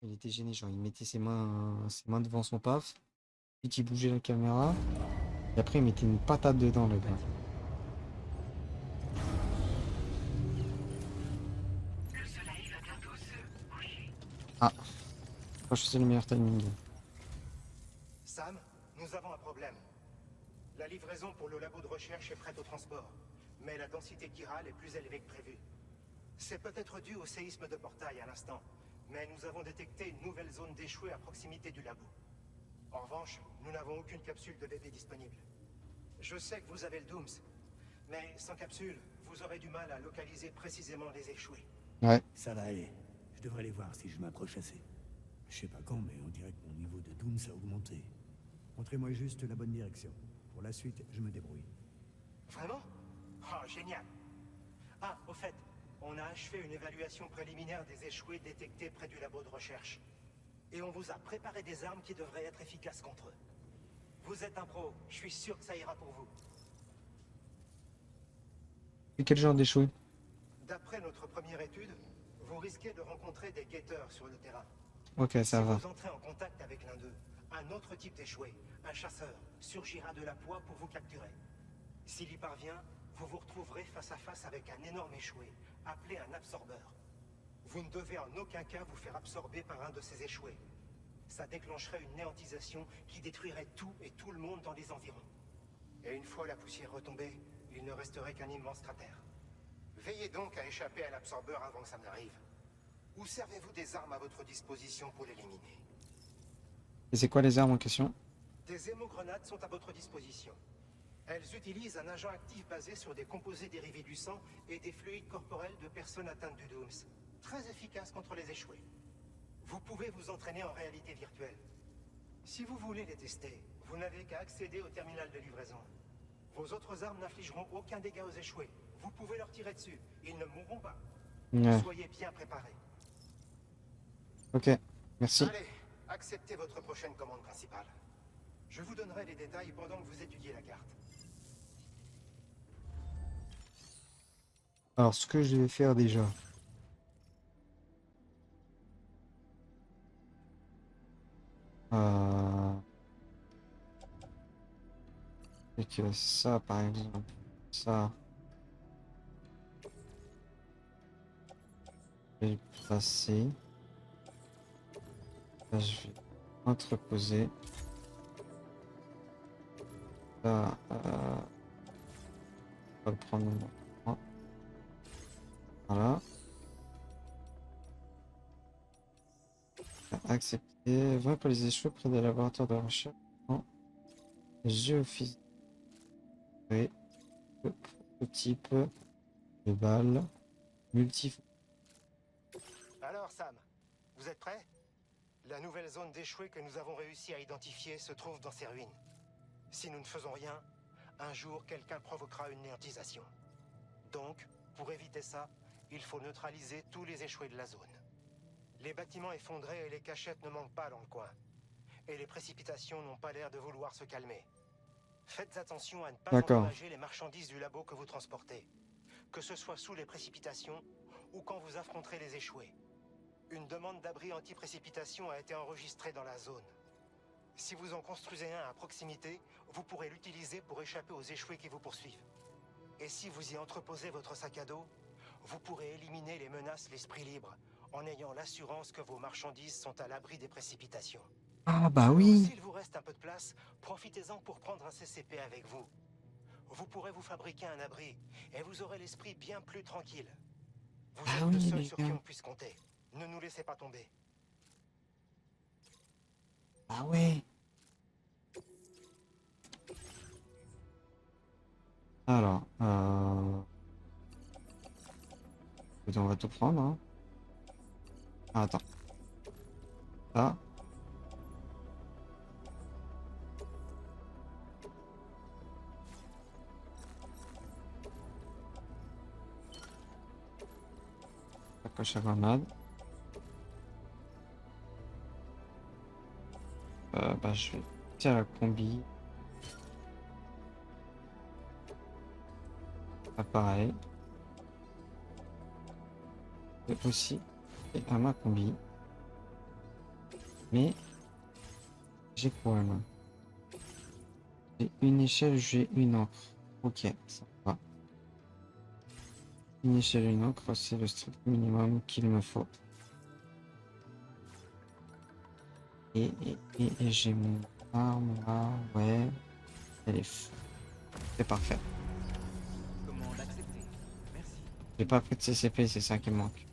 Il était gêné, genre il mettait ses mains devant son paf, puis il bougeait la caméra, et après il mettait une patate dedans le gars. Ah, je choisi le meilleur timing. Sam, nous avons un problème. La livraison pour le labo de recherche est prête au transport, mais la densité chirale est plus élevée que prévu. C'est peut-être dû au séisme de portail à l'instant, mais nous avons détecté une nouvelle zone d'échouée à proximité du labo. En revanche, nous n'avons aucune capsule de bébé disponible. Je sais que vous avez le Dooms, mais sans capsule, vous aurez du mal à localiser précisément les échoués. Ouais. Ça va aller. Je devrais les voir si je m'approche assez. Je sais pas quand, mais on dirait que mon niveau de Doom a augmenté. Montrez-moi juste la bonne direction. Pour la suite, je me débrouille. Vraiment? Oh, génial! Ah, au fait, on a achevé une évaluation préliminaire des échoués détectés près du labo de recherche. Et on vous a préparé des armes qui devraient être efficaces contre eux. Vous êtes un pro, je suis sûr que ça ira pour vous. Et quel genre d'échoué? D'après notre première étude, vous risquez de rencontrer des guetteurs sur le terrain. Ok, Si ça va. vous entrez en contact avec l'un d'eux, un autre type d'échoué, un chasseur, surgira de la poix pour vous capturer. S'il y parvient, vous vous retrouverez face à face avec un énorme échoué, appelé un absorbeur. Vous ne devez en aucun cas vous faire absorber par un de ces échoués. Ça déclencherait une néantisation qui détruirait tout et tout le monde dans les environs. Et une fois la poussière retombée, il ne resterait qu'un immense cratère. Veillez donc à échapper à l'absorbeur avant que ça n'arrive. Ou servez-vous des armes à votre disposition pour l'éliminer? Et c'est quoi les armes en question? Des hémogrenades sont à votre disposition. Elles utilisent un agent actif basé sur des composés dérivés du sang et des fluides corporels de personnes atteintes du Dooms. Très efficace contre les échoués. Vous pouvez vous entraîner en réalité virtuelle. Si vous voulez les tester, vous n'avez qu'à accéder au terminal de livraison. Vos autres armes n'infligeront aucun dégât aux échoués. Vous pouvez leur tirer dessus. Ils ne mourront pas. Ouais. Soyez bien préparés. Ok, merci. Allez, acceptez votre prochaine commande principale. Je vous donnerai les détails pendant que vous étudiez la carte. Alors, ce que je vais faire déjà. Et que ça, par exemple. Ça. Je vais le placer. Là, je vais entreposer. Là, on va le prendre maintenant. Voilà. Accepter. Vaincre les échoués près des laboratoires de recherche. Non. Géophysique. Oui. Le prototype de balle. Multi. Alors Sam, vous êtes prêts? La nouvelle zone d'échoués que nous avons réussi à identifier se trouve dans ces ruines. Si nous ne faisons rien, un jour quelqu'un provoquera une néantisation. Donc, pour éviter ça, il faut neutraliser tous les échoués de la zone. Les bâtiments effondrés et les cachettes ne manquent pas dans le coin. Et les précipitations n'ont pas l'air de vouloir se calmer. Faites attention à ne pas endommager les marchandises du labo que vous transportez. Que ce soit sous les précipitations ou quand vous affronterez les échoués. Une demande d'abri anti-précipitation a été enregistrée dans la zone. Si vous en construisez un à proximité, vous pourrez l'utiliser pour échapper aux échoués qui vous poursuivent. Et si vous y entreposez votre sac à dos, vous pourrez éliminer les menaces l'esprit libre, en ayant l'assurance que vos marchandises sont à l'abri des précipitations. Ah bah Alors, oui. s'il vous reste un peu de place, profitez-en pour prendre un CCP avec vous. Vous pourrez vous fabriquer un abri, et vous aurez l'esprit bien plus tranquille. Vous êtes le seul sur qui on puisse compter. Ne nous laissez pas tomber. Ah ouais. Alors, écoute, on va tout prendre, hein. Ah, attends. Ça. La coche à grenade. Bah, je vais tirer la combi. Ah, pareil. Et aussi, et à ma combi. Mais j'ai quoi là? J'ai une échelle, j'ai une encre. Ok, ça va. Une échelle, une encre, c'est le strict minimum qu'il me faut. Et j'ai mon arme là, ouais. Elle est c'est parfait. Commande acceptée. Merci. J'ai pas pris de CCP, c'est ça qui me manque.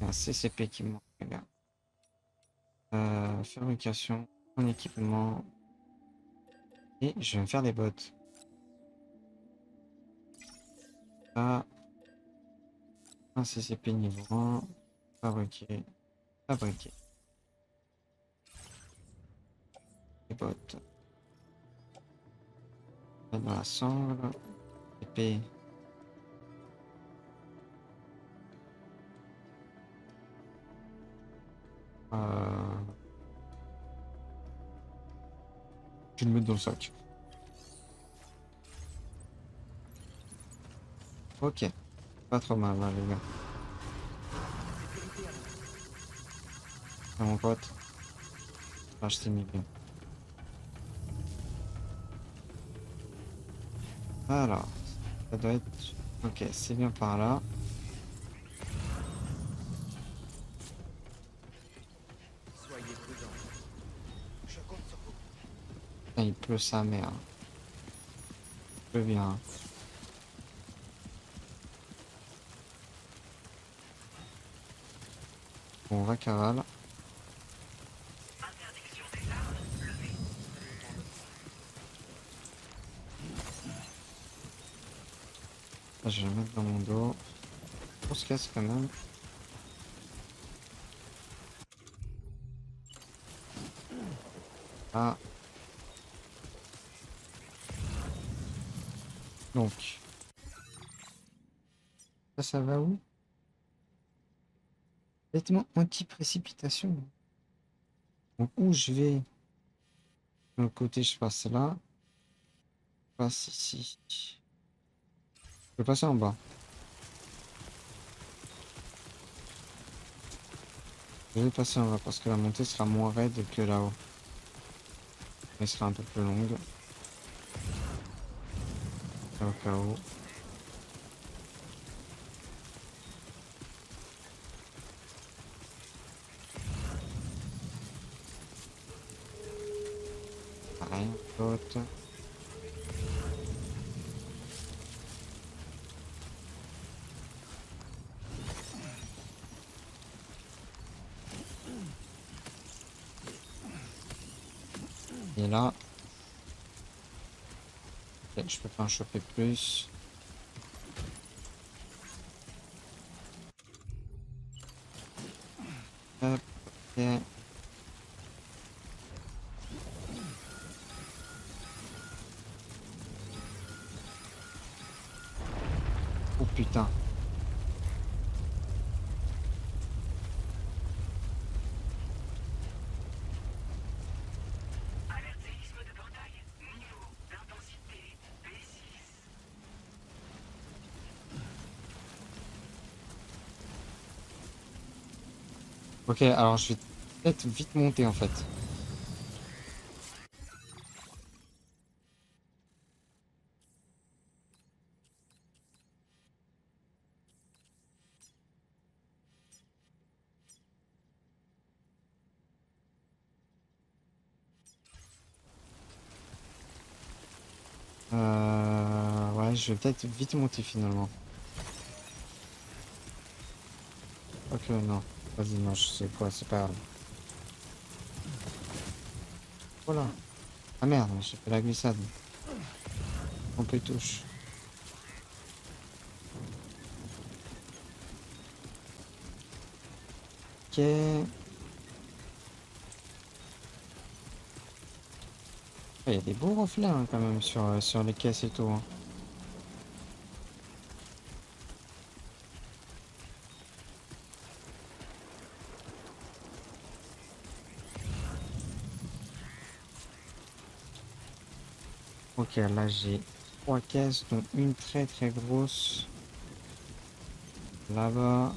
Il y a un CCP qui me manque, les gars. Fabrication, en équipement. Et je vais me faire des bottes. Ah, un CCP niveau 1. Fabriquer. Fabriquer. Des bottes. Mettre dans la sangle. Épée. Je vais le mettre dans le sac. Ok. Pas trop mal, là, les gars. Ah, mon pote. Ah, je t'ai mis bien. Alors, ça doit être... Ok, c'est bien par là. Soyez prudents. Je compte sur vous. Putain, il pleut sa mère. Il pleut bien. Bon, on va cavale. Là, je vais le mettre dans mon dos. On se casse quand même. Ah. Donc. Ça va où? Vêtements anti-précipitation. Donc, où je vais? De l'autre côté, je passe là. Je passe ici. Je vais passer en bas. Je vais passer en bas parce que la montée sera moins raide que là-haut. Elle sera un peu plus longue. Au cas où. Pareil, l'autre. Et là, ok, je peux pas en choper plus. Hop, ok. Oh putain. Ok, alors je vais peut-être vite monter en fait. Ouais, je vais peut-être vite monter finalement. Ok, non. Vas-y, non, je sais quoi, c'est pas grave. Voilà. Ah merde, j'ai fait la glissade. On peut touche. Ok. Il y a des beaux reflets hein, quand même sur les caisses et tout. Hein. Ok, là j'ai 3 caisses, dont une très très grosse. Là-bas.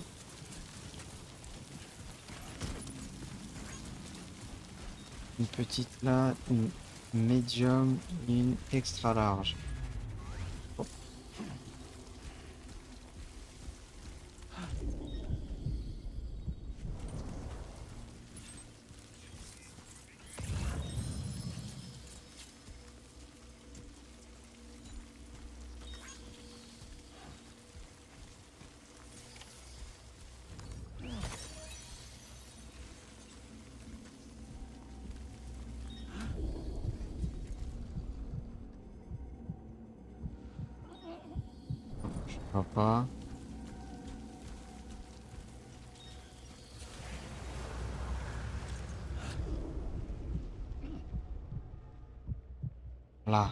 Une petite là, une médium et une extra large. Oh, je vois pas. Là.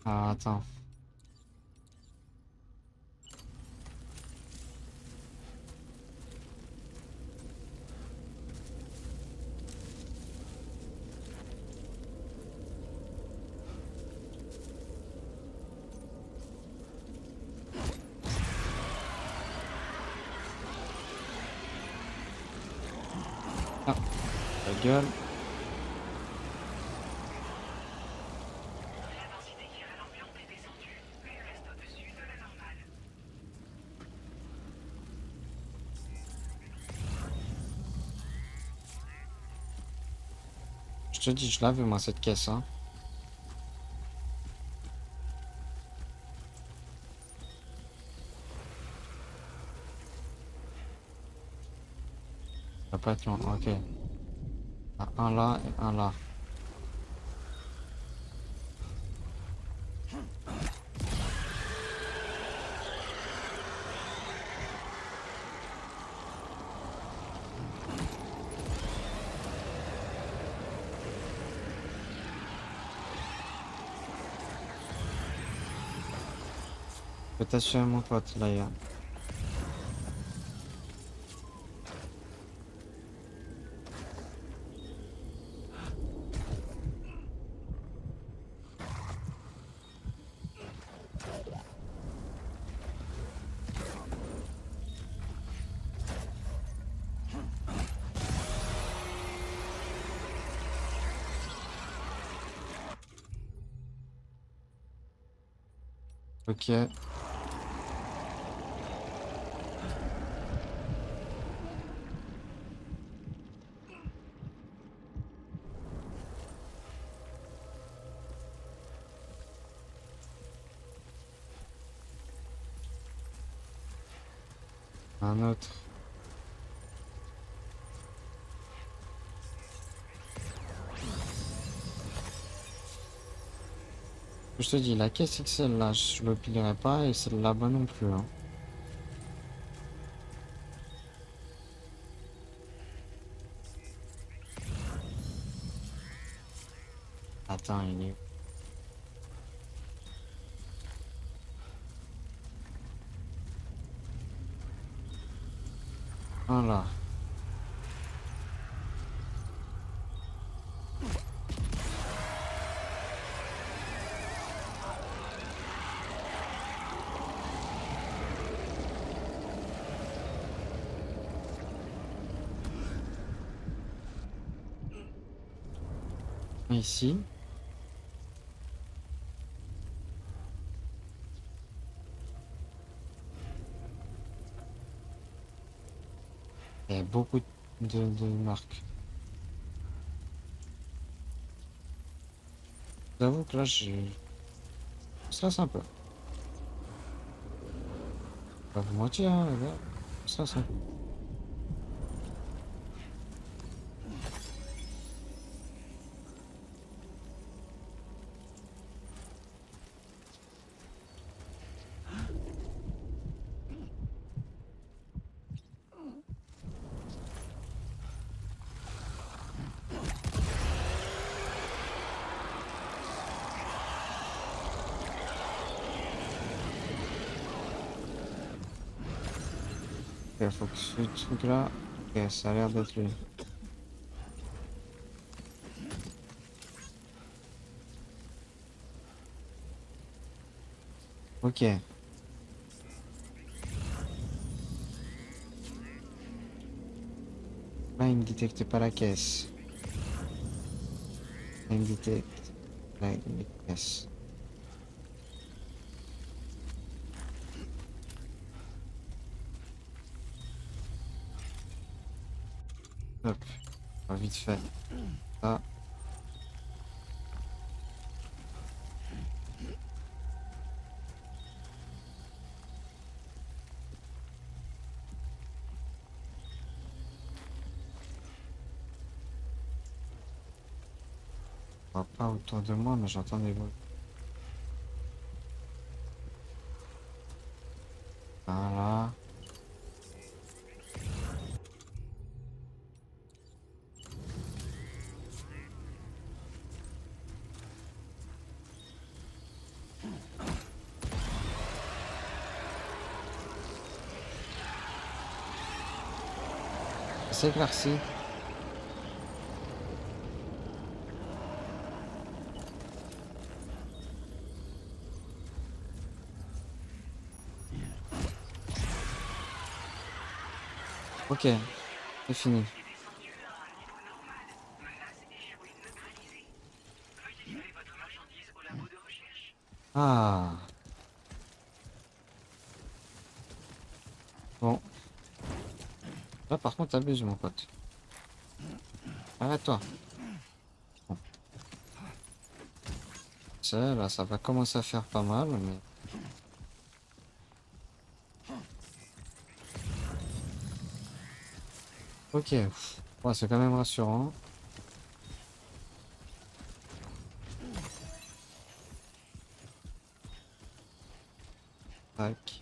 Ah, attends. Ah, ta gueule. Je te dis, je l'avais moi cette caisse, hein. Ça va pas être long, ok. Ah, un là et un là. Je peux t'assurer mon pote, là, hier. Ok. Un autre. Je te dis, la caisse XL là, je l'oublierai pas et celle là-bas non plus, hein. Attends, il est... Un là. Un ici. Il y a beaucoup de marques. J'avoue que là, je stresse un peu. Pas vous mentir, hein, les gars. Je stresse un peu. Ok, faut que ce truc là. Ok, ça a l'air d'être lui. Ok. Là, il me détecte pas la caisse. Là, il me détecte la caisse. Hop. Ah, vite fait. Ça. Je vois pas autour de moi, mais j'entends des bruits. Voilà. C'est éclairci. Ok, c'est fini. Ah. Bon. Là, par contre, t'abuses, mon pote. Arrête-toi. Bon. Ça, là, ça va commencer à faire pas mal, mais... Ok. Ouais, c'est quand même rassurant. Tac.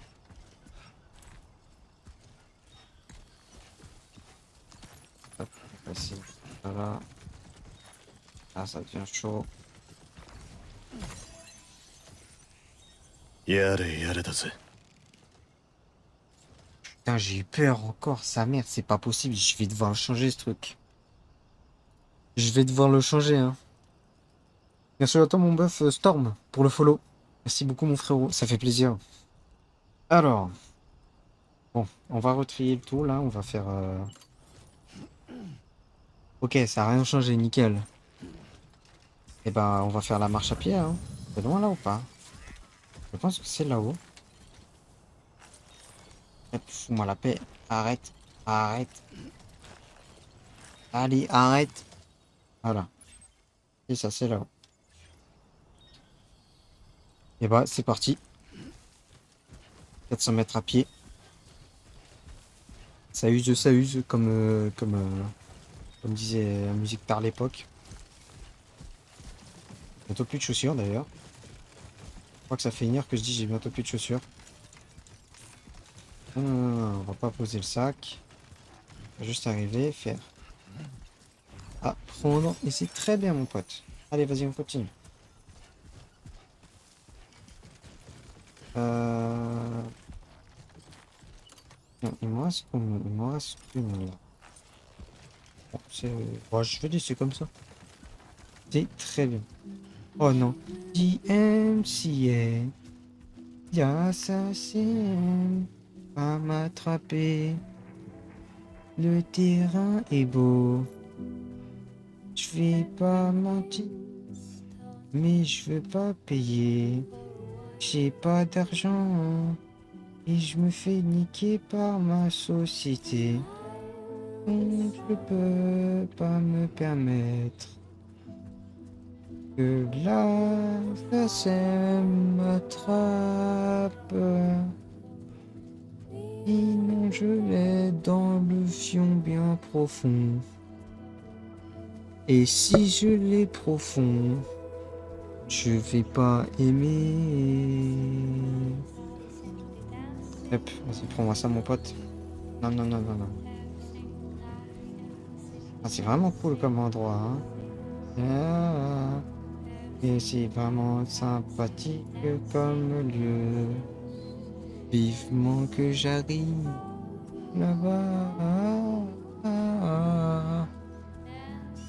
Hop, facile. Voilà. Ah, ça devient chaud. やれやれだぜ。 Putain, j'ai eu peur encore. Sa mère, c'est pas possible. Je vais devoir le changer, ce truc. Je vais devoir le changer, hein. Merci à toi, mon bœuf Storm, pour le follow. Merci beaucoup, mon frérot. Ça fait plaisir. Alors. Bon, on va retrier le tout, là. On va faire... Ok, ça a rien changé, nickel. Et ben, on va faire la marche à pied, hein. C'est loin, là, ou pas? Je pense que c'est là-haut. Hop, fous-moi la paix. Arrête. Arrête. Allez, arrête. Voilà. Et ça, c'est là-haut. Et bah, c'est parti. 400 mètres à pied. Ça use, comme disait la musique par l'époque. Bientôt plus de chaussures, d'ailleurs. Je crois que ça fait une heure que je dis j'ai bientôt plus de chaussures. Non, non, non, non, on va pas poser le sac. On va juste arriver, faire. À prendre. Et c'est très bien, mon pote. Allez, vas-y, on continue. Non, il me reste une là. Bon, bon, je vais laisser comme ça. C'est très bien. Oh non. DMCA. L'assassin va m'attraper. Le terrain est beau. Je vais pas mentir. Mais je veux pas payer. J'ai pas d'argent. Et je me fais niquer par ma société. Et je peux pas me permettre que l'assassin m'attrape. Sinon je vais dans le fion bien profond. Et si je l'ai profond, je vais pas aimer. Hop, vas-y, prends-moi ça, mon pote. Non, non, non, non, non. Ah, c'est vraiment cool comme endroit, hein. Ah, et c'est vraiment sympathique comme lieu. Vivement que j'arrive là-bas.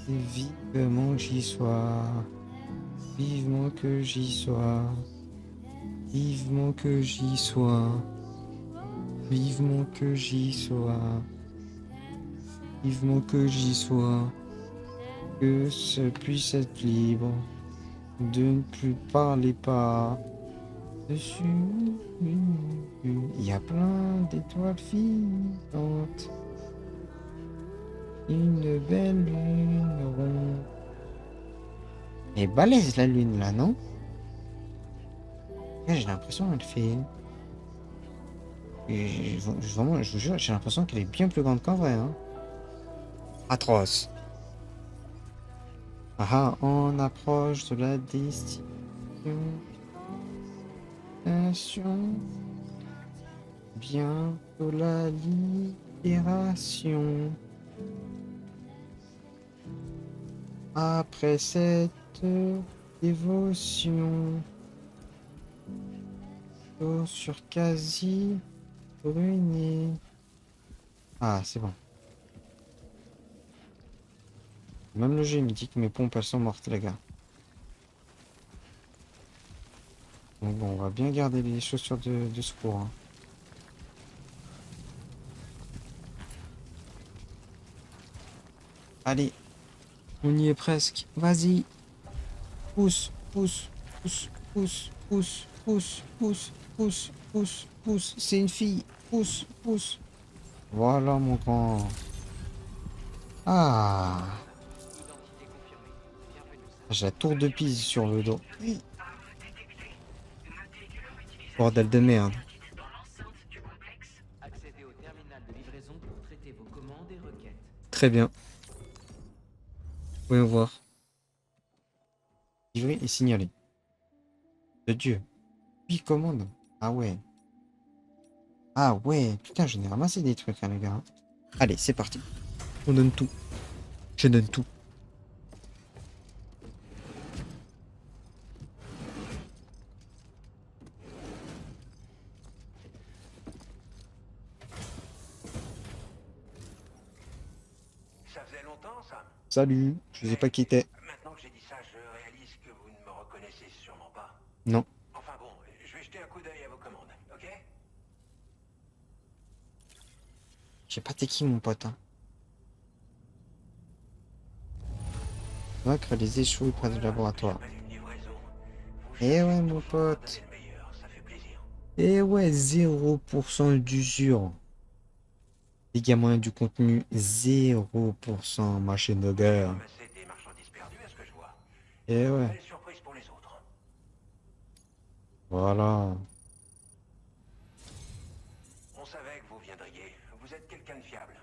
Et vivement que j'y sois. Vivement que j'y sois. Vivement que j'y sois. Vivement que j'y sois. Vivement que j'y sois. Que ce puisse être libre. De ne plus parler pas. Dessus. Il y a plein d'étoiles filantes. Une belle lune ronde. Elle est balèze la lune là, non? Ouais, j'ai l'impression qu'elle fait. Vraiment, je vous jure, j'ai l'impression qu'elle est bien plus grande qu'en vrai. Hein. Atroce. Ah, ah, on approche de la destination. Bientôt la libération. Après cette dévotion. Sur quasi ruiné. Ah, c'est bon. Même le jeu me dit que mes pompes elles sont mortes, les gars. Donc bon, on va bien garder les chaussures de secours. Hein. Allez, on y est presque. Vas-y. Pousse, pousse, pousse, pousse, pousse, pousse, pousse, pousse, pousse, pousse. C'est une fille. Pousse, pousse. Voilà mon grand. Ah. Identité confirmée. Bienvenue, Sam. J'ai la tour de Pise sur le dos. Oui. Bordel de Sécurisation merde. Accédez au terminal de livraison pour traiter vos commandes et requêtes. Très bien. Voyons voir. Livré et signalé. De Dieu. 8 commandes. Ah ouais. Ah ouais. Putain, j'en ai ramassé des trucs, hein, les gars. Allez, c'est parti. On donne tout. Je donne tout. Ça faisait longtemps, ça. Salut. Je vous ai pas quitté. Maintenant que j'ai dit ça, je réalise que vous ne me reconnaissez sûrement pas. Non. Enfin bon, je vais jeter un coup d'œil à vos commandes, ok? Je sais pas t'es qui, mon pote. Hein. Vaincre les échoués près du laboratoire. J'appelle une livraison. Vous Eh cherchez ouais, ce mon qu'il faut, donnez pote. le meilleur, ça fait plaisir. Eh ouais, 0% d'usure. Dégâts moyens du contenu, 0%. Machine de guerre. Ramasser des marchandises perdues, à ce que je vois. Eh ouais. Belle surprise pour les autres. Voilà. On savait que vous viendriez. Vous êtes quelqu'un de fiable.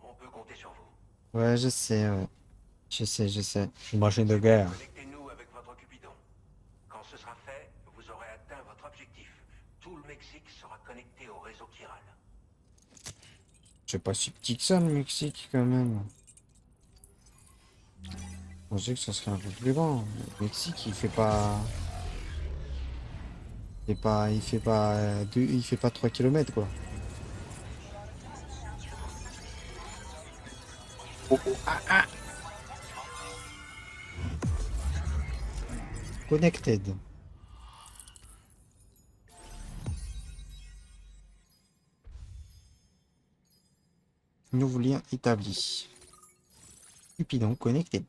On peut compter sur vous. Ouais, je sais, ouais. Je sais, je sais. Je suis une machine de guerre. Connectez-nous avec votre Cupidon. Quand ce sera fait, vous aurez atteint votre objectif. Tout le Mexique sera connecté au réseau chiral. C'est pas si petit que ça, le Mexique, quand même. Je pensais que ça serait un peu plus grand. Le Mexique, il fait pas... il fait pas 3 kilomètres quoi. Oh, oh, ah, ah. Connected. Nouveau lien établi. Cupidon connecté.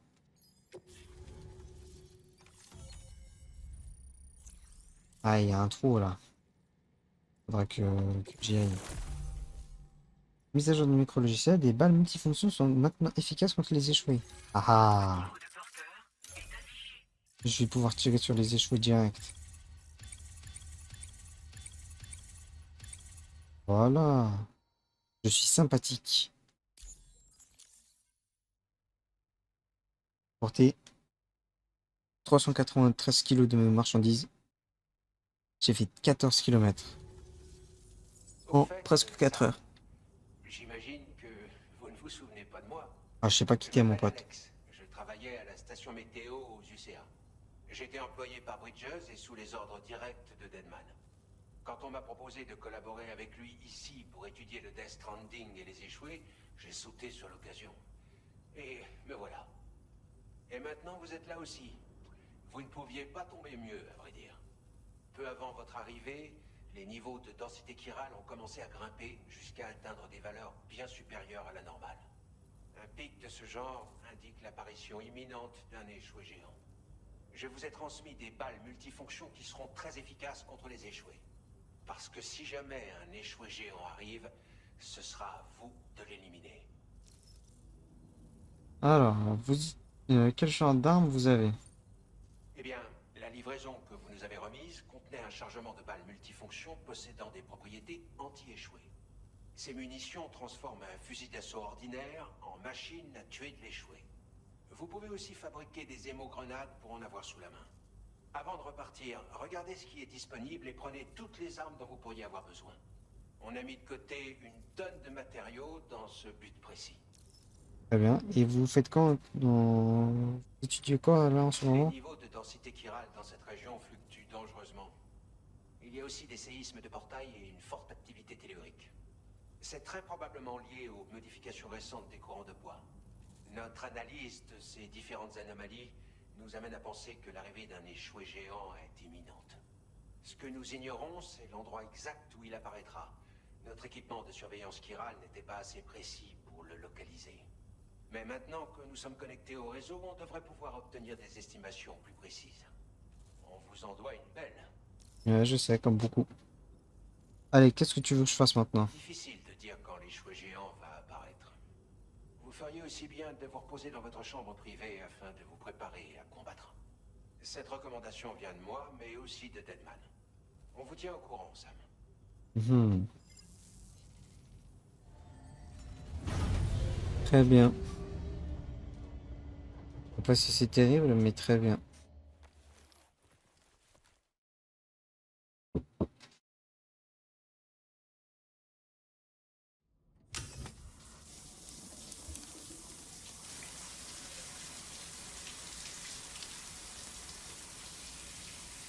Ah, il y a un trou là. Faudra que j'y aille. Mise à jour de micro-logiciel, des balles multifonctions sont maintenant efficaces contre les échoués. Ah ah. Je vais pouvoir tirer sur les échoués direct. Voilà. Je suis sympathique. Portée 393 kilos de marchandises. J'ai fait 14 kilomètres. Au En fait, presque 4 heures. J'imagine que vous ne vous souvenez pas de moi. Ah, je sais pas quitter mon pote. Alex. Je travaillais à la station météo aux UCA. J'étais employé par Bridges et sous les ordres directs de Deadman. Quand on m'a proposé de collaborer avec lui ici pour étudier le Death Stranding et les échoués, j'ai sauté sur l'occasion. Et me voilà. Et maintenant vous êtes là aussi. Vous ne pouviez pas tomber mieux, à vrai dire. Peu avant votre arrivée, les niveaux de densité chirale ont commencé à grimper jusqu'à atteindre des valeurs bien supérieures à la normale. Un pic de ce genre indique l'apparition imminente d'un échoué géant. Je vous ai transmis des balles multifonctions qui seront très efficaces contre les échoués. Parce que si jamais un échoué géant arrive, ce sera à vous de l'éliminer. Alors, quel genre d'arme vous avez? Eh bien, la livraison que vous nous avez remise contenait un chargement de balles multifonctions possédant des propriétés anti-échouées. Ces munitions transforment un fusil d'assaut ordinaire en machine à tuer de l'échoué. Vous pouvez aussi fabriquer des hémogrenades pour en avoir sous la main. Avant de repartir, regardez ce qui est disponible et prenez toutes les armes dont vous pourriez avoir besoin. On a mis de côté une tonne de matériaux dans ce but précis. Très bien. Et vous faites quand vous étudiez quoi là en ce Les moment? niveaux de densité chirale dans cette région fluctuent dangereusement. Il y a aussi des séismes de portail et une forte activité tellurique. C'est très probablement lié aux modifications récentes des courants de poids. Notre analyse de ces différentes anomalies nous amène à penser que l'arrivée d'un échoué géant est imminente. Ce que nous ignorons, c'est l'endroit exact où il apparaîtra. Notre équipement de surveillance chirale n'était pas assez précis pour le localiser. Mais maintenant que nous sommes connectés au réseau, on devrait pouvoir obtenir des estimations plus précises. On vous en doit une belle. Ouais, je sais, comme beaucoup. Allez, qu'est-ce que tu veux que je fasse maintenant? Difficile de dire quand l'échoué géant va apparaître. Vous feriez aussi bien de vous reposer dans votre chambre privée afin de vous préparer à combattre. Cette recommandation vient de moi, mais aussi de Deadman. On vous tient au courant, Sam. Mhm. Très bien. Je sais pas si c'est terrible, mais très bien.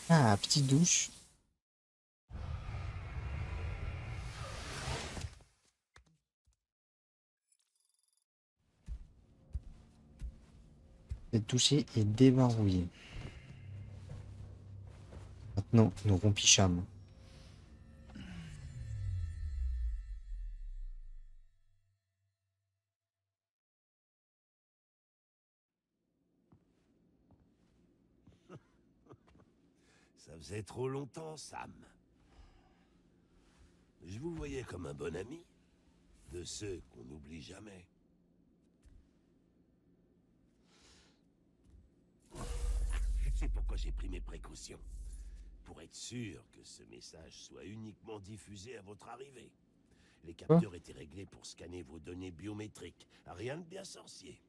Ah, petite douche. Cette douchée est déverrouillée. Maintenant, nous rompicham. Ça faisait trop longtemps, Sam. Je vous voyais comme un bon ami, de ceux qu'on n'oublie jamais. Je sais pourquoi j'ai pris mes précautions. Pour être sûr que ce message soit uniquement diffusé à votre arrivée. Les capteurs étaient réglés pour scanner vos données biométriques. Rien de bien sorcier.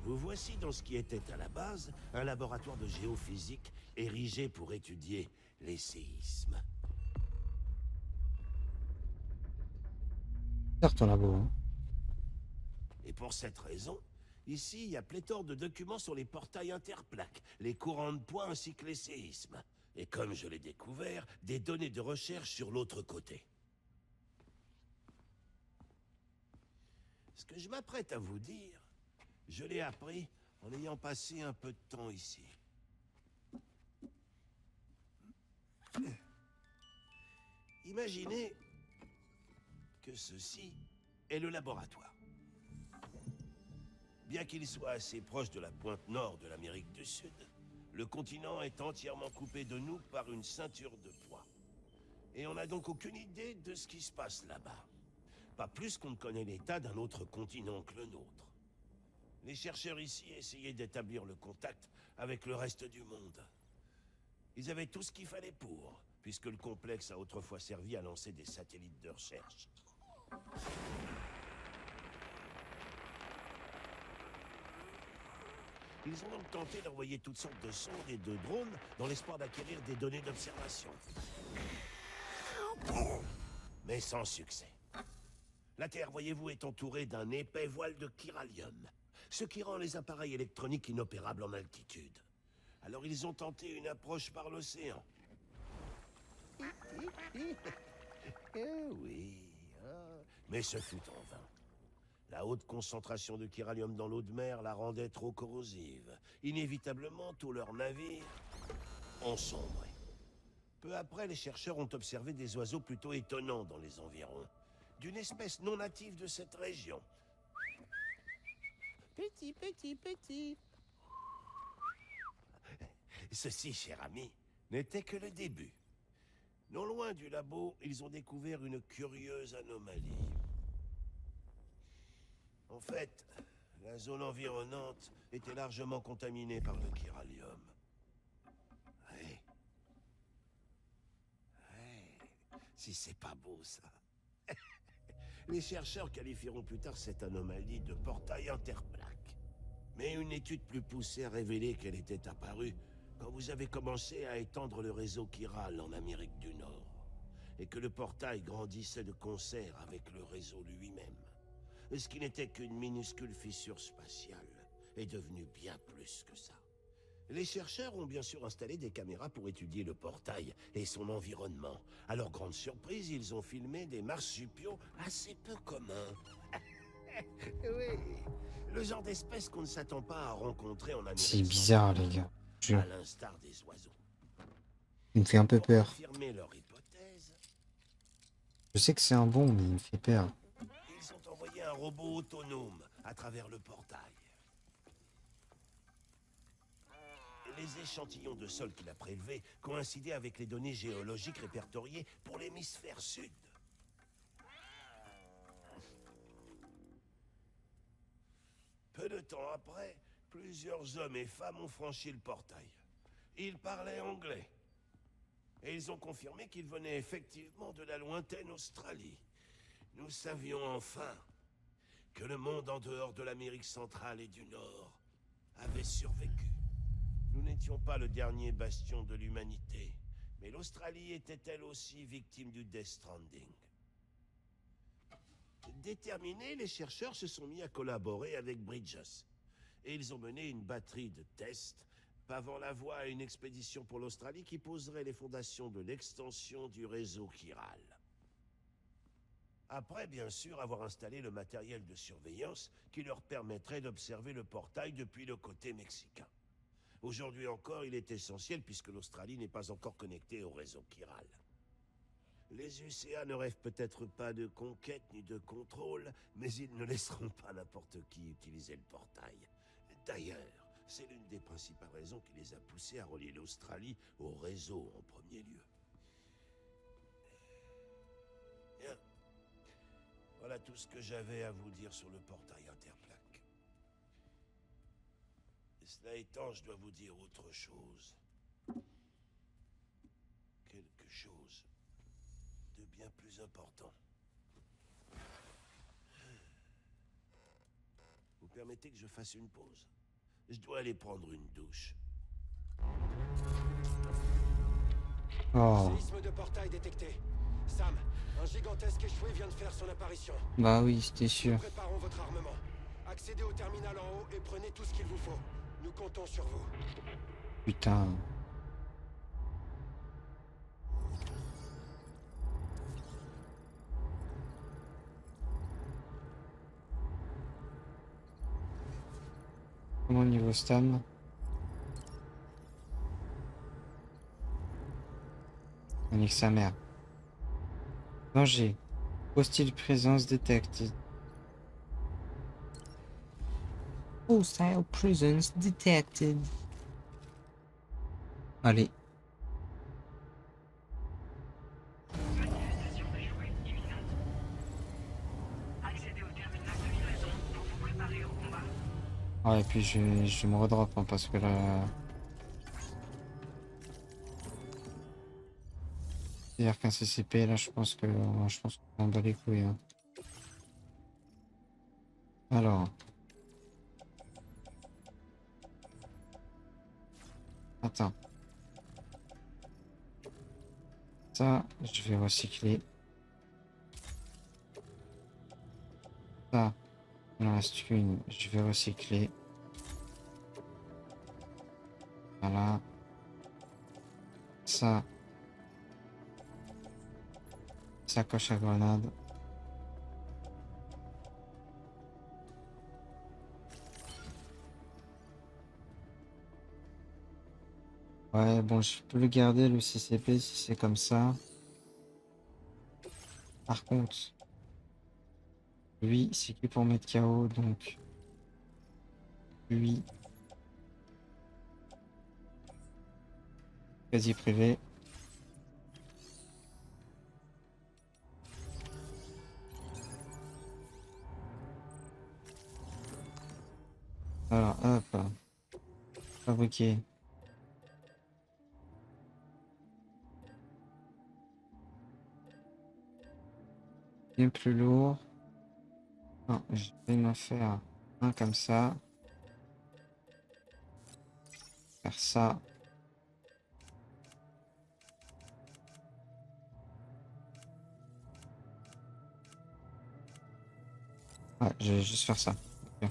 Vous voici dans ce qui était à la base un laboratoire de géophysique érigé pour étudier les séismes. Certes, ton labo, hein. Et pour cette raison, ici, il y a pléthore de documents sur les portails interplaques, les courants de poids ainsi que les séismes. Et comme je l'ai découvert, des données de recherche sur l'autre côté. Ce que je m'apprête à vous dire, je l'ai appris en ayant passé un peu de temps ici. Imaginez que ceci est le laboratoire. Bien qu'il soit assez proche de la pointe nord de l'Amérique du Sud, le continent est entièrement coupé de nous par une ceinture de poids. Et on n'a donc aucune idée de ce qui se passe là-bas. Pas plus qu'on ne connaît l'état d'un autre continent que le nôtre. Les chercheurs ici essayaient d'établir le contact avec le reste du monde. Ils avaient tout ce qu'il fallait pour, puisque le complexe a autrefois servi à lancer des satellites de recherche. Ils ont donc tenté d'envoyer toutes sortes de sondes et de drones dans l'espoir d'acquérir des données d'observation. Mais sans succès. La Terre, voyez-vous, est entourée d'un épais voile de chiralium, ce qui rend les appareils électroniques inopérables en altitude. Alors ils ont tenté une approche par l'océan. Eh oui, mais ce fut en vain. La La haute concentration de chiralium dans l'eau de mer la rendait trop corrosive. Inévitablement, tous leurs navires ont sombré. Peu après, les chercheurs ont observé des oiseaux plutôt étonnants dans les environs, d'une espèce non native de cette région. Petit, petit, petit. Ceci, cher ami, n'était que le début. Non loin du labo, ils ont découvert une curieuse anomalie. En fait, la zone environnante était largement contaminée par le chiralium. Ouais. Ouais. Si c'est pas beau, ça. Les chercheurs qualifieront plus tard cette anomalie de portail interplaque. Mais une étude plus poussée a révélé qu'elle était apparue quand vous avez commencé à étendre le réseau chiral en Amérique du Nord, et que le portail grandissait de concert avec le réseau lui-même. Ce qui n'était qu'une minuscule fissure spatiale est devenu bien plus que ça. Les chercheurs ont bien sûr installé des caméras pour étudier le portail et son environnement. À leur grande surprise, ils ont filmé des marsupiaux assez peu communs. Oui, le genre d'espèce qu'on ne s'attend pas à rencontrer en Amérique C'est centrale, bizarre, les gars. à l'instar des oiseaux. Il me fait un peu Pour peur. confirmer leur hypothèse, Je sais que c'est un bon, mais il me fait peur. ils ont envoyé un robot autonome à travers le portail. Les échantillons de sol qu'il a prélevés coïncidaient avec les données géologiques répertoriées pour l'hémisphère sud. Peu de temps après, plusieurs hommes et femmes ont franchi le portail. Ils parlaient anglais. Et ils ont confirmé qu'ils venaient effectivement de la lointaine Australie. Nous savions enfin que le monde en dehors de l'Amérique centrale et du Nord avait survécu. Nous n'étions pas le dernier bastion de l'humanité, mais l'Australie était elle aussi victime du Death Stranding. Déterminés, les chercheurs se sont mis à collaborer avec Bridges. Et ils ont mené une batterie de tests, pavant la voie à une expédition pour l'Australie qui poserait les fondations de l'extension du réseau chiral. Après, bien sûr, avoir installé le matériel de surveillance qui leur permettrait d'observer le portail depuis le côté mexicain. Aujourd'hui encore, il est essentiel puisque l'Australie n'est pas encore connectée au réseau chiral. Les UCA ne rêvent peut-être pas de conquête ni de contrôle, mais ils ne laisseront pas n'importe qui utiliser le portail. D'ailleurs, c'est l'une des principales raisons qui les a poussés à relier l'Australie au réseau en premier lieu. Bien. Voilà tout ce que j'avais à vous dire sur le portail interplaque. Cela étant, je dois vous dire autre chose. Quelque chose de bien plus important. Vous permettez que je fasse une pause? Je dois aller prendre une douche. Oh, Séisme de portail détecté. Sam, un gigantesque échoué vient de faire son apparition. bah oui, c'était Nous sûr. préparons votre armement. Accédez au terminal en haut et prenez tout ce qu'il vous faut. Nous comptons sur vous. Putain. Comment niveau stam? On nique sa mère. Danger. Hostile présence detected. Hostile presence detected. Allez. Manifestation d'échouée imminente. Accédez au terminal de livraison pour vous préparer au combat. Ouais, et puis je me redrop hein, parce que là. C'est-à-dire qu'un CCP là, je pense qu'on bat les couilles. Hein. Alors. Attends. Ça, je vais recycler. Ça, il en reste une, je vais recycler. Voilà. Ça. Sacoche à grenade. Ouais, bon, je peux le garder le CCP si c'est comme ça. Par contre, lui, c'est que pour mettre KO, donc lui, quasi privé. Alors, hop, fabriquer. Bien plus lourd. Non, je vais m'en faire un comme ça. Faire ça. Ouais, je vais juste faire ça. Ok.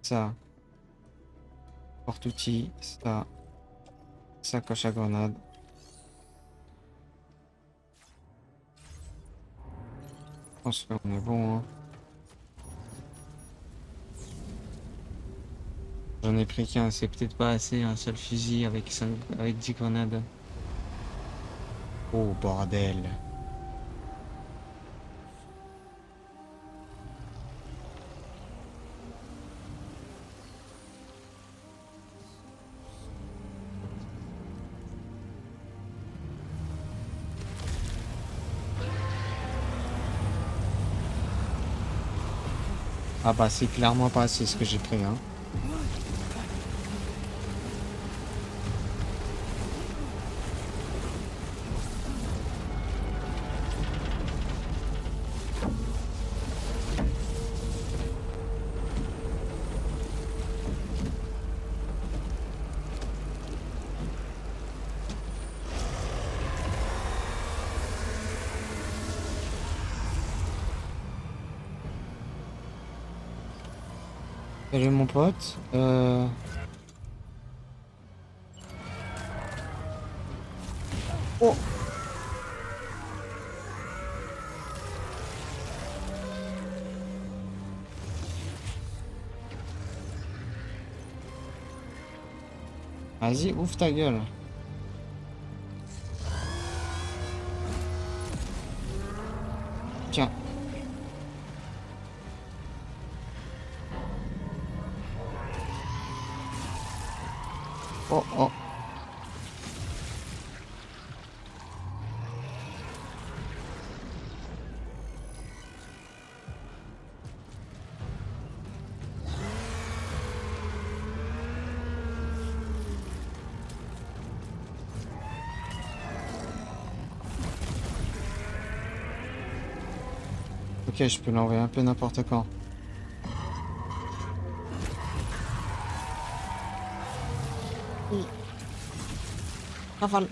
Ça. Porte-outil. Ça. Sacoche à grenade. Je pense qu'on est bon, hein. J'en ai pris qu'un, c'est peut-être pas assez, un seul fusil avec 10 grenades. Oh bordel. Ah bah c'est clairement pas assez ce que j'ai pris, hein. Salut mon pote. Oh. Vas-y, ouvre ta gueule. Tiens. Oh oh. Ok, je peux l'envoyer un peu n'importe quand. Oui. Rafale.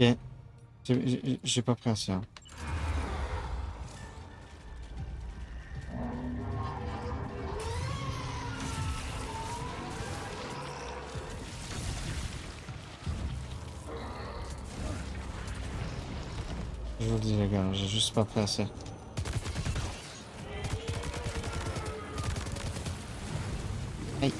Ok. J'ai pas pris assez, hein. Je vous le dis les gars, j'ai juste pas pris assez. Aïe.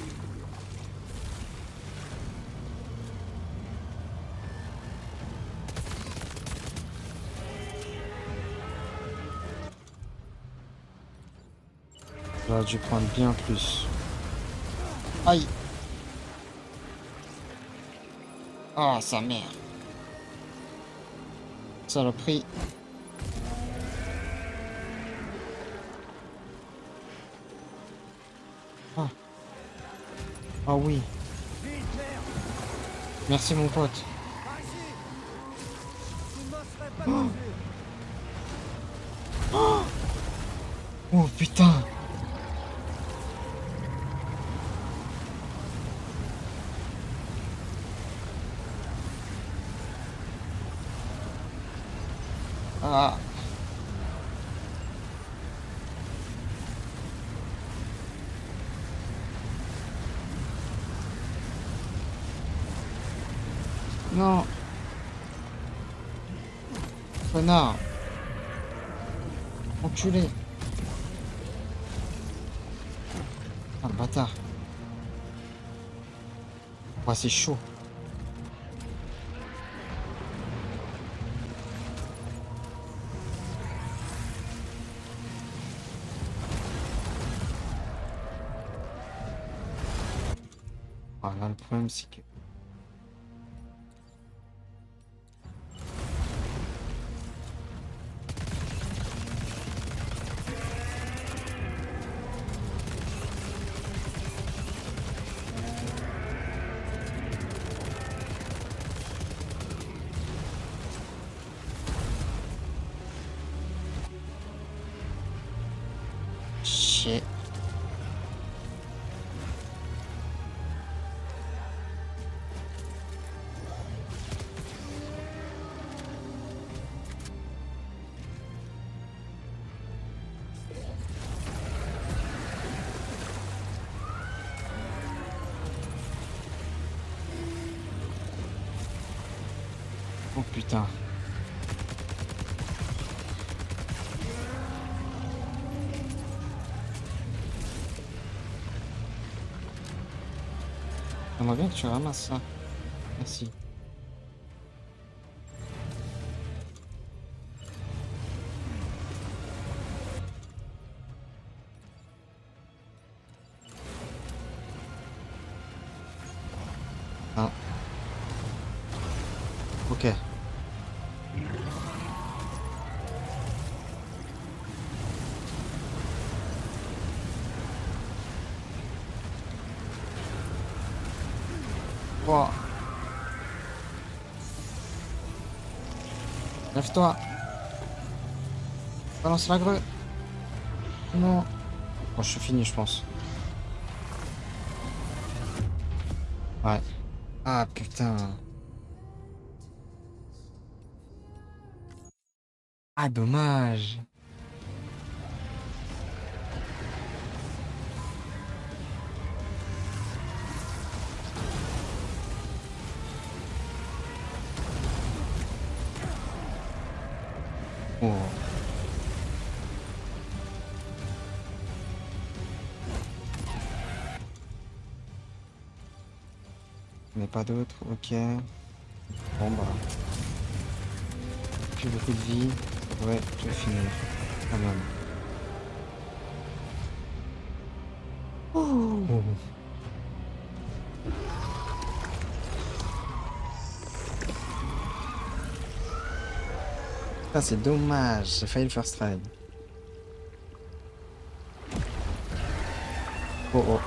J'aurais dû prendre bien plus. Aïe. Ah, sa mère. Saloperie. Ah. Ah oui. Merci mon pote. Oh. Oh. Oh putain. Ah. Non. Connard. Enculé. Ah, le bâtard. Ouais, c'est chaud. Ah, là, le problème, c'est que... Shit. Oh putain. J'aimerais bien que tu ramasses ça. Merci. Ah. Ok. Wow. Lève-toi. Balance la grue. Non. Bon, je suis fini, je pense. Ouais. Ah, putain. Ah, dommage. Oh. Il n'y en a pas d'autres, ok. Bon bah. Plus beaucoup de vie. Ouais, je vais finir. Quand même. Oh. Ah, c'est dommage, j'ai failli le first try. Oh oh.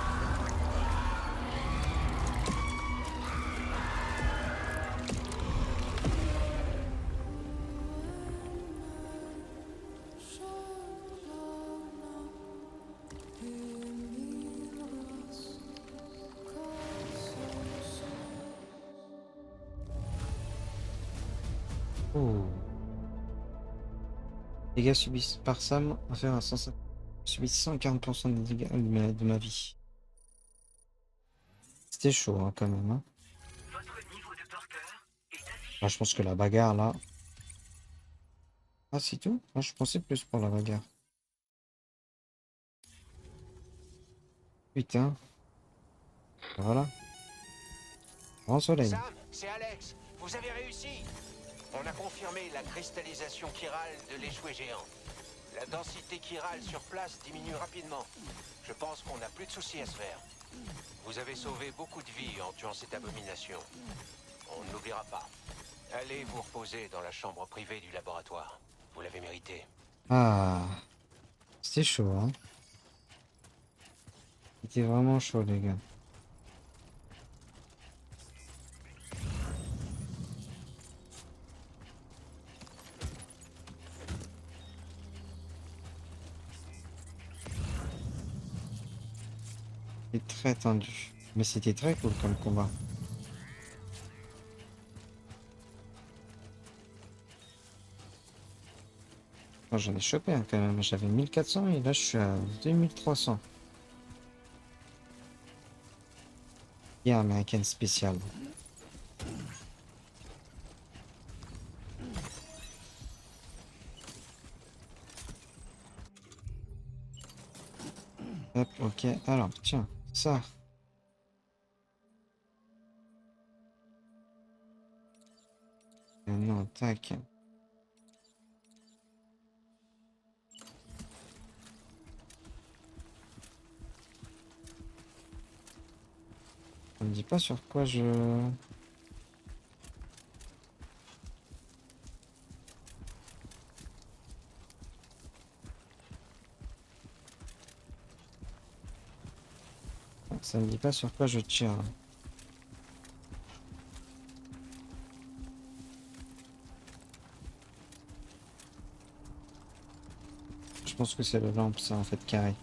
Oh. Dégâts subis par Sam, inférieur à 150. Subis 140% des dégâts de ma vie. C'était chaud hein, quand même. Hein. Votre niveau de porteur est affiché. Là, je pense que la bagarre là. Ah, c'est tout? Moi, je pensais plus pour la bagarre. Putain. Voilà. Grand soleil. Sam, c'est Alex. Vous avez réussi. On a confirmé la cristallisation chirale de l'échoué géant. La densité chirale sur place diminue rapidement. Je pense qu'on n'a plus de soucis à se faire. Vous avez sauvé beaucoup de vies en tuant cette abomination. On ne l'oubliera pas. Allez vous reposer dans la chambre privée du laboratoire. Vous l'avez mérité. Ah. C'était chaud, hein. C'était vraiment chaud, les gars. C'était très tendu. Mais c'était très cool comme combat. Moi, j'en ai chopé hein, quand même. J'avais 1400 et là je suis à 2300. Et américaine spéciale. Hop, ok. Alors, tiens, ça. Non, tac. Ça me dit pas sur quoi je... Ça me dit pas sur quoi je tire. Je pense que c'est la lampe, ça, en fait, carré.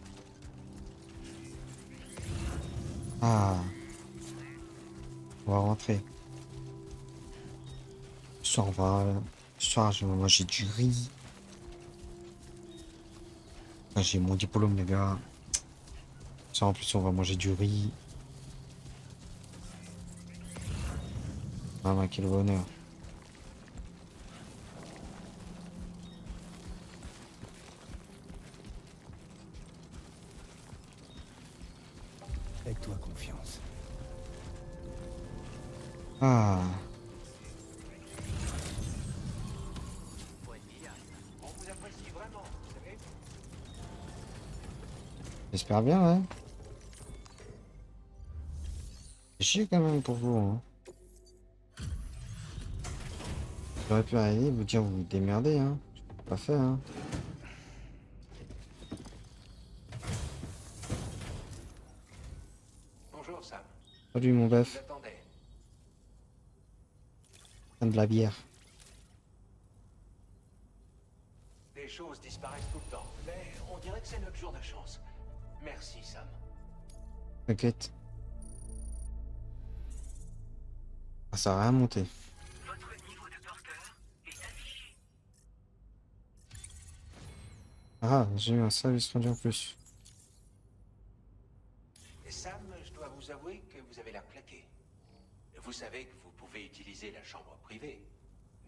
Ah, on va rentrer. Ce soir, ce soir, je vais manger du riz. Ah, j'ai mon diplôme, les gars. Ça, en plus, on va manger du riz. Ah, bah, quel bonheur. Fais-toi confiance. Ah, On vous apprécie vraiment, vous savez. j'espère bien, hein. C'est chier quand même pour vous, hein. J'aurais pu arriver et vous dire, vous vous démerdez, hein. Pas fait, hein. Bonjour, Sam. Salut, mon Je vous bœuf. attendais. De la bière. Des choses disparaissent tout le temps, mais on dirait que c'est notre jour de chance. Merci, Sam. T'inquiète. Ah, ça a rien monté. Votre niveau de porteur est affiché. Ah, j'ai eu un service rendu en plus. Et Sam, je dois vous avouer que vous avez l'air claqué. Vous savez que vous pouvez utiliser la chambre privée.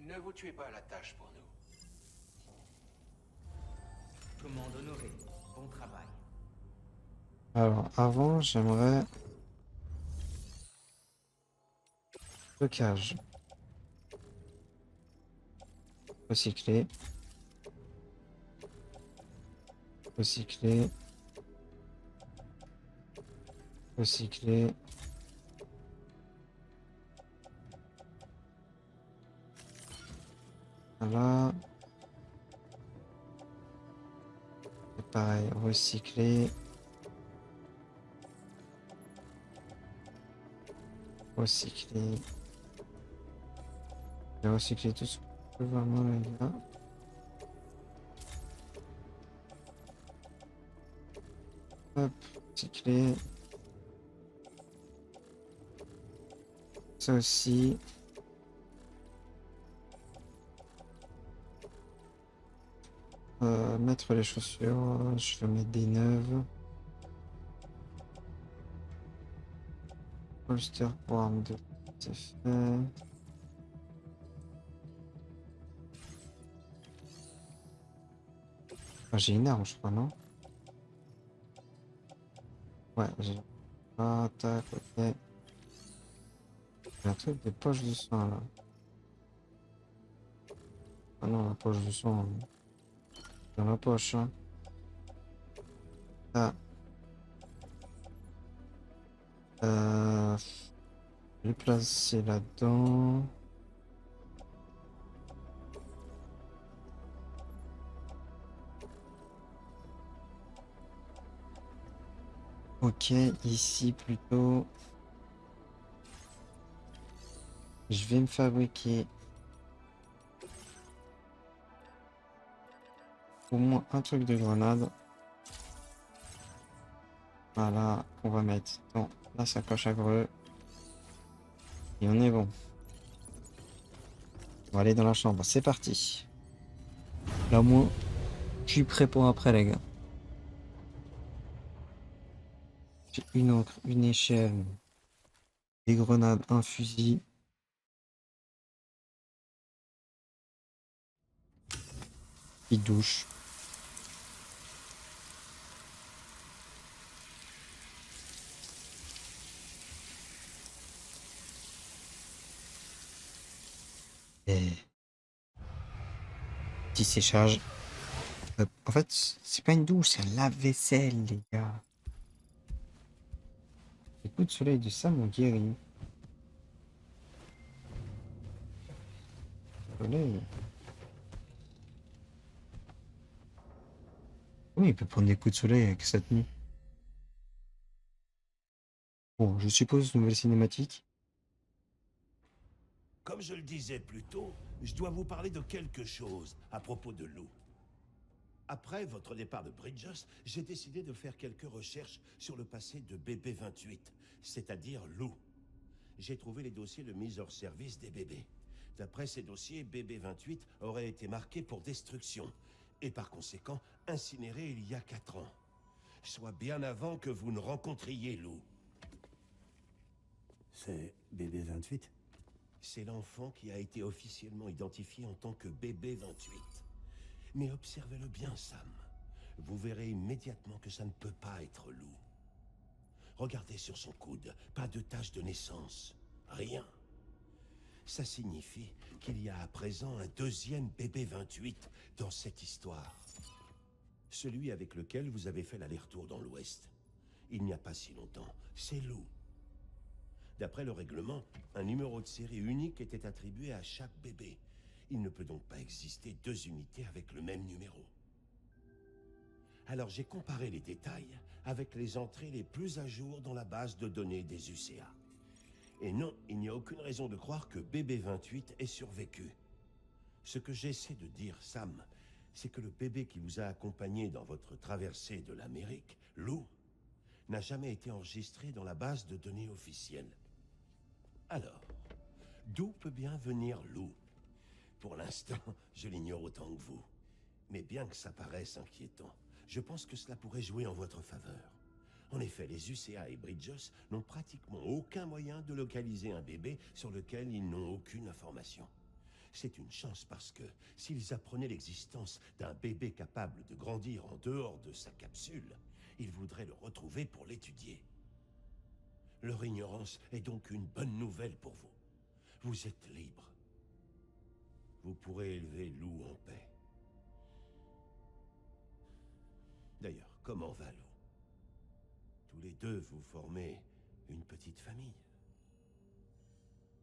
Ne vous tuez pas à la tâche pour nous. Commande honorée. Bon travail. Alors, avant, j'aimerais... Stockage. Recycler. Recycler. Recycler. Voilà. Et pareil, recycler. Recycler. Je vais recycler tout ce que je peux vraiment là. Hop, recycler. Ça aussi. Mettre les chaussures, je vais mettre des neuves. Holster pour arme de c'est fait. Ah, j'ai une arme, je crois, non? Ouais, j'ai. Ah, tac, ok. J'ai un truc des poches de soin là. Ah non, la poche de soin. Dans la poche, hein. Ah. Je vais placer là-dedans. Ok, ici plutôt. Je vais me fabriquer au moins un truc de grenade. Voilà, on va mettre dans la sacoche à greux. Et on est bon. On va aller dans la chambre. C'est parti. Là, au moins, je suis prêt pour après, les gars. J'ai une encre, une échelle, des grenades, un fusil. Petite douche. petit séchage. En fait, c'est pas une douche, c'est un lave-vaisselle, les gars. Les coups de soleil de Sam ont guéri. Soleil. Oui, il peut prendre des coups de soleil avec sa tenue. Bon, je suppose nouvelle cinématique. Comme je le disais plus tôt, je dois vous parler de quelque chose à propos de Lou. Après votre départ de Bridges, j'ai décidé de faire quelques recherches sur le passé de BB-28, c'est-à-dire Lou. J'ai trouvé les dossiers de mise hors service des bébés. D'après ces dossiers, BB-28 aurait été marqué pour destruction, et par conséquent incinéré il y a 4 ans. Soit bien avant que vous ne rencontriez Lou. C'est BB-28 ? C'est l'enfant qui a été officiellement identifié en tant que BB-28. Mais observez-le bien, Sam. Vous verrez immédiatement que ça ne peut pas être Lou. Regardez sur son coude, pas de tache de naissance. Rien. Ça signifie qu'il y a à présent un deuxième BB-28 dans cette histoire. Celui avec lequel vous avez fait l'aller-retour dans l'Ouest. Il n'y a pas si longtemps. C'est Lou. D'après le règlement, un numéro de série unique était attribué à chaque bébé. Il ne peut donc pas exister 2 unités avec le même numéro. Alors j'ai comparé les détails avec les entrées les plus à jour dans la base de données des UCA. Et non, il n'y a aucune raison de croire que BB-28 ait survécu. Ce que j'essaie de dire, Sam, c'est que le bébé qui vous a accompagné dans votre traversée de l'Amérique, Lou, n'a jamais été enregistré dans la base de données officielle. Alors, d'où peut bien venir Lou? Pour l'instant, je l'ignore autant que vous. Mais bien que ça paraisse inquiétant, je pense que cela pourrait jouer en votre faveur. En effet, les UCA et Bridges n'ont pratiquement aucun moyen de localiser un bébé sur lequel ils n'ont aucune information. C'est une chance parce que, s'ils apprenaient l'existence d'un bébé capable de grandir en dehors de sa capsule, ils voudraient le retrouver pour l'étudier. Leur ignorance est donc une bonne nouvelle pour vous. Vous êtes libre. Vous pourrez élever Lou en paix. D'ailleurs, comment va Lou? Tous les deux, vous formez une petite famille.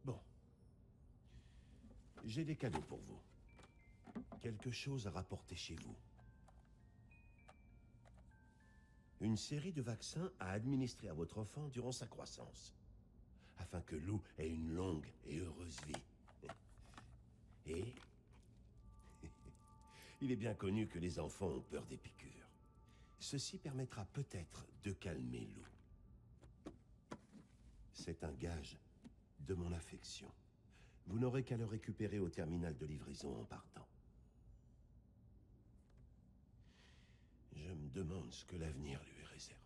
Bon. J'ai des cadeaux pour vous. Quelque chose à rapporter chez vous. Une série de vaccins à administrer à votre enfant durant sa croissance, afin que Lou ait une longue et heureuse vie. Et il est bien connu que les enfants ont peur des piqûres. Ceci permettra peut-être de calmer Lou. C'est un gage de mon affection. Vous n'aurez qu'à le récupérer au terminal de livraison en partant. Je me demande ce que l'avenir lui réserve.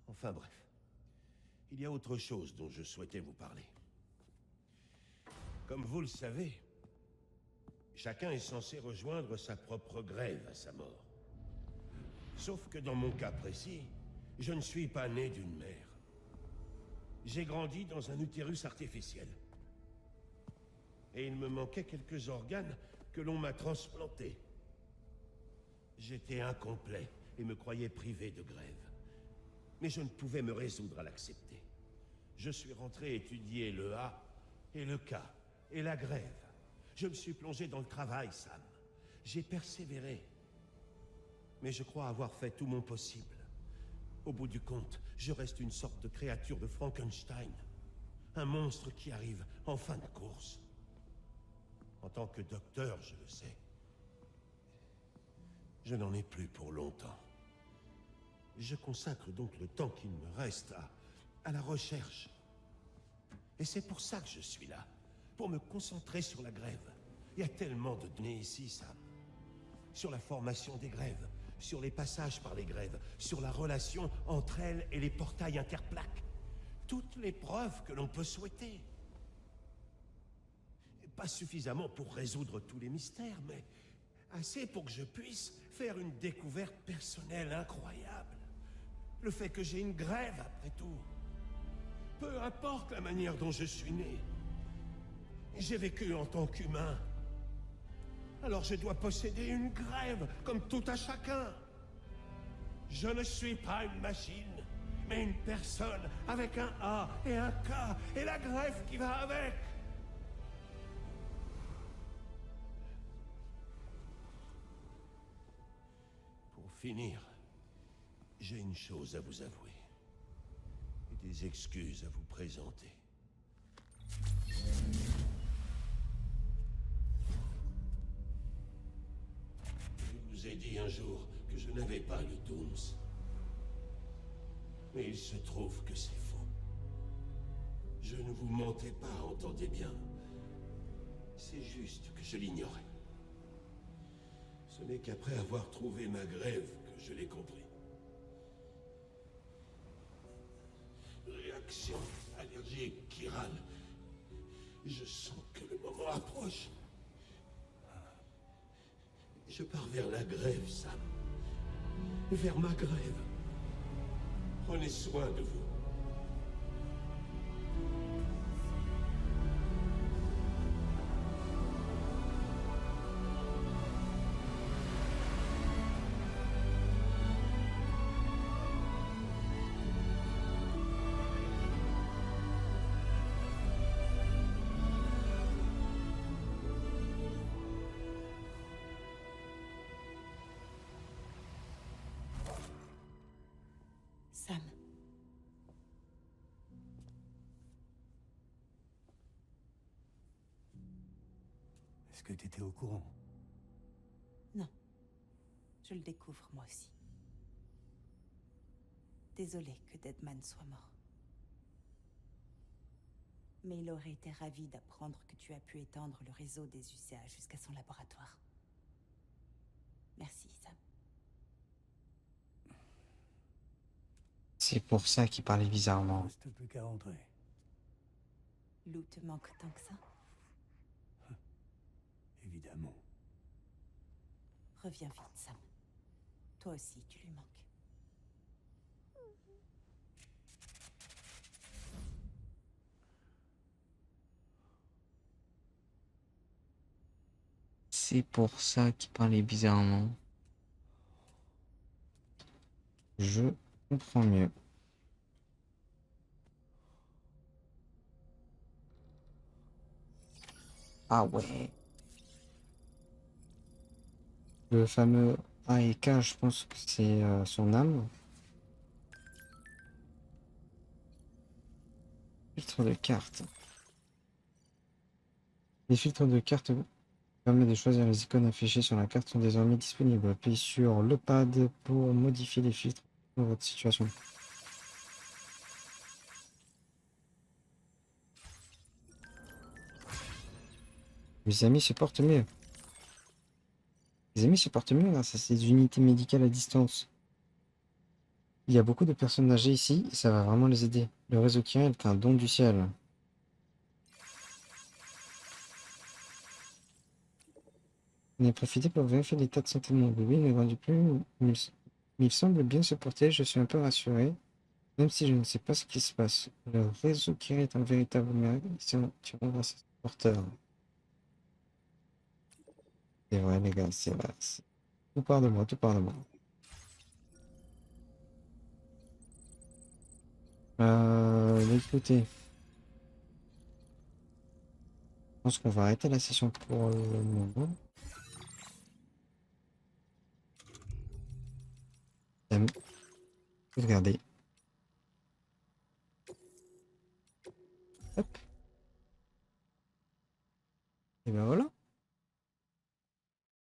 Enfin bref, il y a autre chose dont je souhaitais vous parler. Comme vous le savez, chacun est censé rejoindre sa propre grève à sa mort. Sauf que dans mon cas précis, je ne suis pas né d'une mère. J'ai grandi dans un utérus artificiel. Et il me manquait quelques organes que l'on m'a transplantés. J'étais incomplet et me croyais privé de grève. Mais je ne pouvais me résoudre à l'accepter. Je suis rentré étudier le A et le K et la grève. Je me suis plongé dans le travail, Sam. J'ai persévéré. Mais je crois avoir fait tout mon possible. Au bout du compte, je reste une sorte de créature de Frankenstein. Un monstre qui arrive en fin de course. En tant que docteur, je le sais. Je n'en ai plus pour longtemps. Je consacre donc le temps qu'il me reste à la recherche. Et c'est pour ça que je suis là. Pour me concentrer sur la grève. Il y a tellement de données ici, Sam. Sur la formation des grèves, sur les passages par les grèves, sur la relation entre elles et les portails interplaques. Toutes les preuves que l'on peut souhaiter. Pas suffisamment pour résoudre tous les mystères, mais assez pour que je puisse faire une découverte personnelle incroyable. Le fait que j'ai une grève, après tout. Peu importe la manière dont je suis né. J'ai vécu en tant qu'humain, Alors je dois posséder une grève, comme tout un chacun. Je ne suis pas une machine, mais une personne avec un A et un K et la grève qui va avec. Pour finir, j'ai une chose à vous avouer. Et des excuses à vous présenter. Je vous ai dit un jour que je n'avais pas le Dooms. Mais il se trouve que c'est faux. Je ne vous mentais pas, entendez bien. C'est juste que je l'ignorais. Ce n'est qu'après avoir trouvé ma grève que je l'ai compris. Réaction allergique qui râle. Je sens que le moment approche. Je pars vers la grève, Sam. Vers ma grève. Prenez soin de vous. Sam. Est-ce que t'étais au courant? Non. Je le découvre, moi aussi. Désolée que Deadman soit mort. Mais il aurait été ravi d'apprendre que tu as pu étendre le réseau des UCA jusqu'à son laboratoire. Merci, Sam. C'est pour ça qu'il parlait bizarrement. Reste plus qu'à rentrer. Lou te manque tant que ça? Évidemment. Reviens vite, Sam. Toi aussi, tu lui manques. C'est pour ça qu'il parlait bizarrement. Je comprends mieux. Ah ouais. Le fameux A et K, je pense que c'est son âme. Filtre de carte. Les filtres de carte permettent de choisir les icônes affichées sur la carte sont désormais disponibles. Appuyez sur le pad pour modifier les filtres dans votre situation. Mes amis se portent mieux. Les amis se portent mieux grâce à ces unités médicales à distance. Il y a beaucoup de personnes âgées ici et ça va vraiment les aider. Le réseau Kirin est un don du ciel. On a profité pour vérifier l'état de santé de mon bébé. Il ne grandit plus, mais il semble bien se porter. Je suis un peu rassuré, même si je ne sais pas ce qui se passe. Le réseau Kirin est un véritable miracle. Tu grâce à ce porteur. C'est vrai, les gars, c'est vrai. Tout part de moi, tout part de moi. Écoutez, je pense qu'on va arrêter la session pour le moment. Regardez. Hop.